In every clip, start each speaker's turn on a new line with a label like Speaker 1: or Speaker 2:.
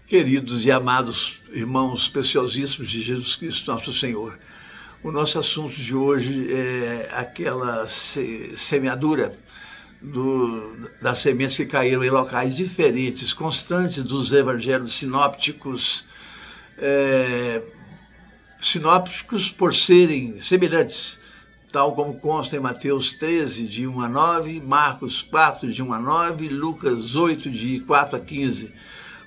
Speaker 1: Queridos e amados irmãos preciosíssimos de Jesus Cristo, nosso Senhor, o nosso assunto de hoje é aquela semeadura das sementes que caíram em locais diferentes, constantes dos evangelhos sinópticos, sinópticos por serem semelhantes, tal como consta em Mateus 13, de 1 a 9, Marcos 4, de 1 a 9, Lucas 8, de 4 a 15,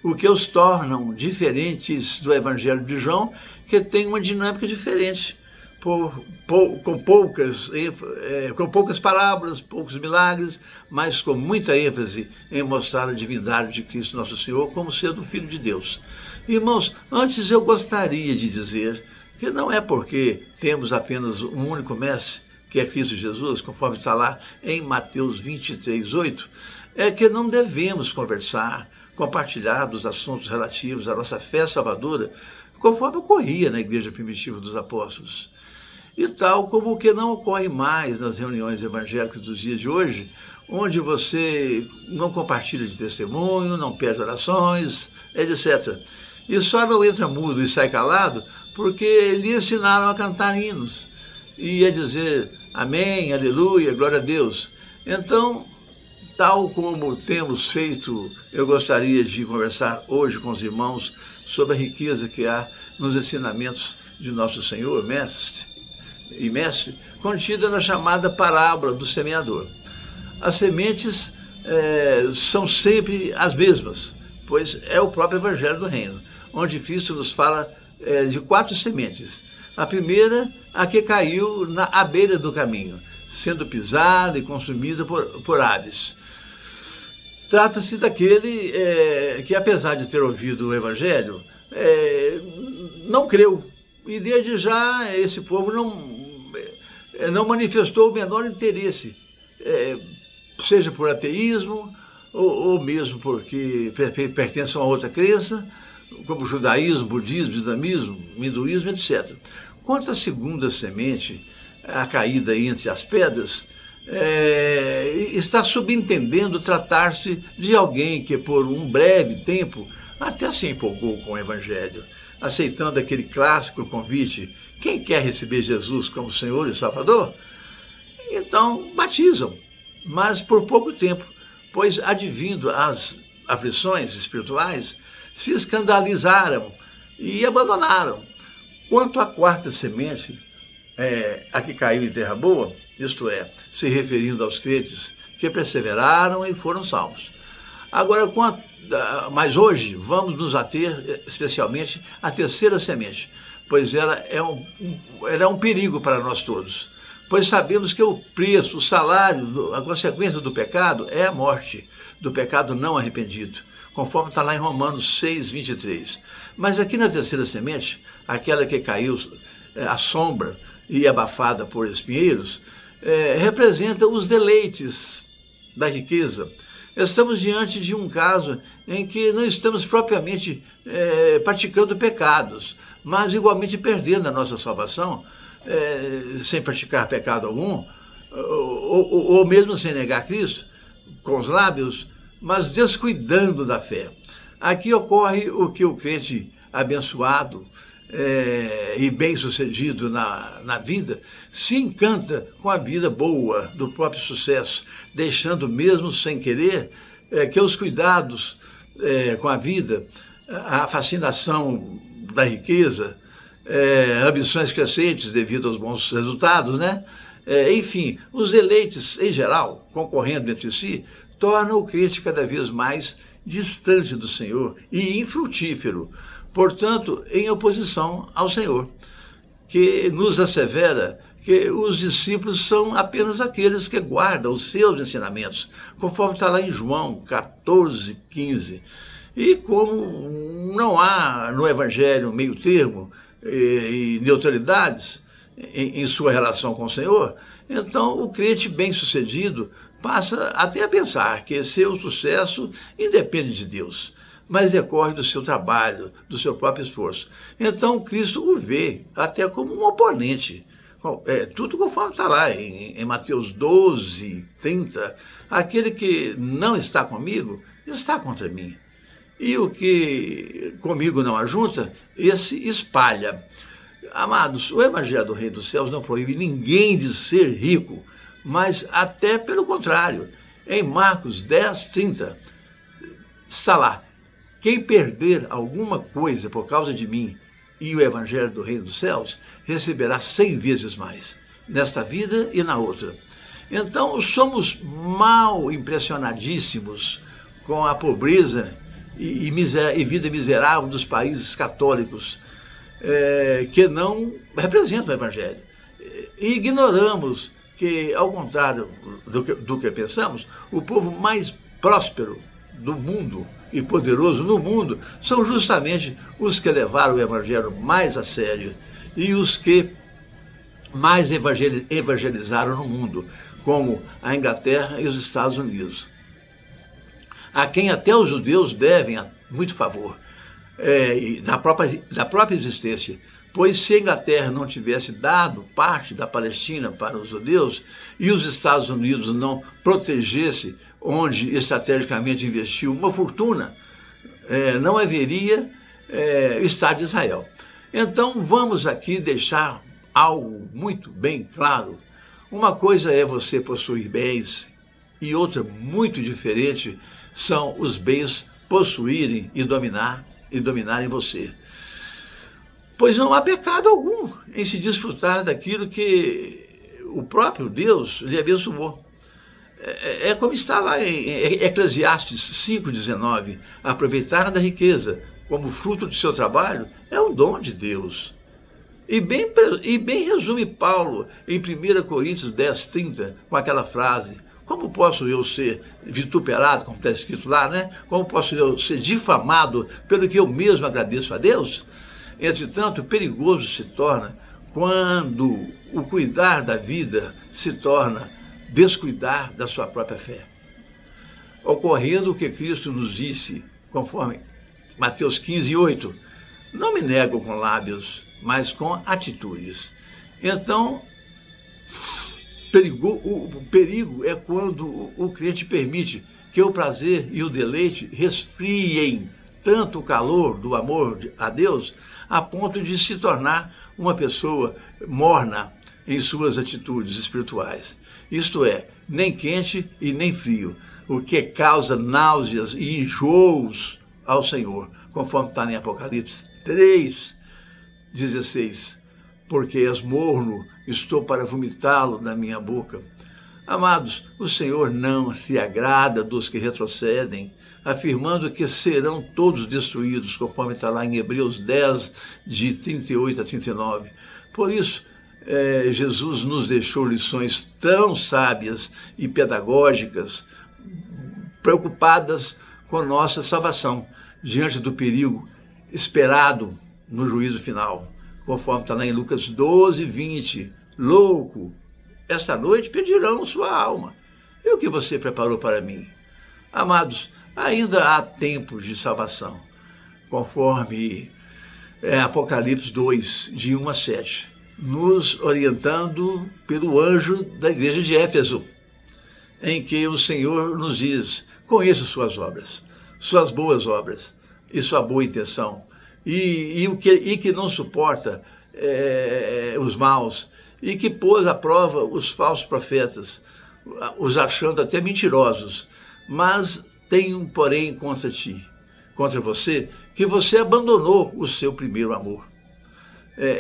Speaker 1: o que os tornam diferentes do Evangelho de João, que tem uma dinâmica diferente, com poucas parábolas, poucos milagres, mas com muita ênfase em mostrar a divindade de Cristo Nosso Senhor como sendo o Filho de Deus. Irmãos, antes eu gostaria de dizer que não é porque temos apenas um único mestre, que é Cristo Jesus, conforme está lá em Mateus 23, 8, é que não devemos conversar, compartilhar dos assuntos relativos à nossa fé salvadora, conforme ocorria na igreja primitiva dos apóstolos. E tal como o que não ocorre mais nas reuniões evangélicas dos dias de hoje, onde você não compartilha de testemunho, não pede orações, etc. E só não entra mudo e sai calado porque lhe ensinaram a cantar hinos e a dizer amém, aleluia, glória a Deus. Então, tal como temos feito, eu gostaria de conversar hoje com os irmãos sobre a riqueza que há nos ensinamentos de nosso Senhor, mestre, contida na chamada parábola do semeador. As sementes são sempre as mesmas, pois é o próprio Evangelho do Reino, onde Cristo nos fala de 4 sementes. A primeira, a que caiu à beira do caminho, sendo pisada e consumida por aves. Trata-se daquele que, apesar de ter ouvido o Evangelho, não creu. E desde já esse povo não manifestou o menor interesse, seja por ateísmo, ou mesmo porque pertencem a outra crença, como judaísmo, budismo, islamismo, hinduísmo, etc. Quanto à segunda semente, a caída entre as pedras, está subentendendo tratar-se de alguém que por um breve tempo até se empolgou com o Evangelho, aceitando aquele clássico convite: quem quer receber Jesus como Senhor e Salvador? Então batizam, mas por pouco tempo, pois advindo as aflições espirituais, se escandalizaram e abandonaram. Quanto à quarta semente, a que caiu em terra boa, isto é, se referindo aos crentes que perseveraram e foram salvos. Agora, mas hoje vamos nos ater especialmente à terceira semente, pois ela é um perigo para nós todos, pois sabemos que o preço, o salário, a consequência do pecado é a morte, do pecado não arrependido, conforme está lá em Romanos 6, 23. Mas aqui na terceira semente, aquela que caiu à sombra e abafada por espinheiros, representa os deleites da riqueza. Estamos diante de um caso em que não estamos propriamente praticando pecados, mas igualmente perdendo a nossa salvação, sem praticar pecado algum, ou mesmo sem negar Cristo, com os lábios, mas descuidando da fé. Aqui ocorre o que o crente abençoado e bem-sucedido na vida se encanta com a vida boa do próprio sucesso, deixando mesmo sem querer que os cuidados com a vida, a fascinação da riqueza, ambições crescentes devido aos bons resultados, né? Enfim, os deleites em geral, concorrendo entre si, tornam o crente cada vez mais distante do Senhor e infrutífero, portanto, em oposição ao Senhor, que nos assevera que os discípulos são apenas aqueles que guardam os seus ensinamentos, conforme está lá em João 14, 15. E como não há no Evangelho meio termo e neutralidades em sua relação com o Senhor, então o crente bem-sucedido passa até a pensar que seu sucesso independe de Deus, mas decorre do seu trabalho, do seu próprio esforço. Então Cristo o vê até como um oponente. Tudo conforme está lá em Mateus 12, 30. Aquele que não está comigo, está contra mim. E o que comigo não ajunta, esse espalha. Amados, o Evangelho do Reino dos Céus não proíbe ninguém de ser rico, mas até pelo contrário. Em Marcos 10, 30, está lá: quem perder alguma coisa por causa de mim e o Evangelho do Reino dos Céus, receberá 100 vezes mais, nesta vida e na outra. Então, somos mal impressionadíssimos com a pobreza e vida miserável dos países católicos, que não representam o Evangelho. E ignoramos que, ao contrário do que pensamos, o povo mais próspero do mundo e poderoso no mundo são justamente os que levaram o Evangelho mais a sério e os que mais evangelizaram no mundo, como a Inglaterra e os Estados Unidos, a quem até os judeus devem muito favor da própria existência. Pois se a Inglaterra não tivesse dado parte da Palestina para os judeus e os Estados Unidos não protegesse onde estrategicamente investiu uma fortuna, não haveria Estado de Israel. Então vamos aqui deixar algo muito bem claro. Uma coisa é você possuir bens e outra muito diferente são os bens possuírem e dominarem você. Pois não há pecado algum em se desfrutar daquilo que o próprio Deus lhe abençoou. É como está lá em Eclesiastes 5,19. Aproveitar da riqueza como fruto do seu trabalho é um dom de Deus. E bem resume Paulo em 1 Coríntios 10,30, com aquela frase: como posso eu ser vituperado, como está escrito lá, né? Como posso eu ser difamado pelo que eu mesmo agradeço a Deus? Entretanto, perigoso se torna quando o cuidar da vida se torna descuidar da sua própria fé. Ocorrendo o que Cristo nos disse, conforme Mateus 15:8, não me nego com lábios, mas com atitudes. Então, o perigo é quando o crente permite que o prazer e o deleite resfriem tanto o calor do amor a Deus, a ponto de se tornar uma pessoa morna em suas atitudes espirituais. Isto é, nem quente e nem frio, o que causa náuseas e enjoos ao Senhor, conforme está em Apocalipse 3:16. Porque és morno, estou para vomitá-lo da minha boca. Amados, o Senhor não se agrada dos que retrocedem, afirmando que serão todos destruídos, conforme está lá em Hebreus 10, de 38 a 39. Por isso, Jesus nos deixou lições tão sábias e pedagógicas, preocupadas com nossa salvação, diante do perigo esperado no juízo final, conforme está lá em Lucas 12:20. Louco, esta noite pedirão sua alma. E o que você preparou para mim? Amados, ainda há tempo de salvação, conforme Apocalipse 2, de 1 a 7, nos orientando pelo anjo da igreja de Éfeso, em que o Senhor nos diz: conheço suas obras, suas boas obras e sua boa intenção, e que não suporta os maus, e que pôs à prova os falsos profetas, os achando até mentirosos, mas tenho, porém, contra você, que você abandonou o seu primeiro amor.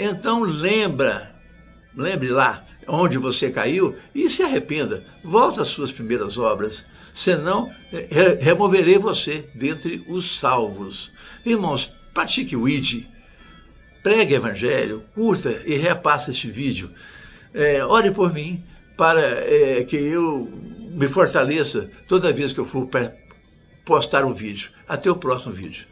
Speaker 1: Então lembre lá onde você caiu e se arrependa, volta às suas primeiras obras, senão removerei você dentre os salvos. Irmãos, pratique o ID, pregue o Evangelho, curta e repasse este vídeo. Ore por mim para que eu me fortaleça toda vez que eu for postar um vídeo. Até o próximo vídeo.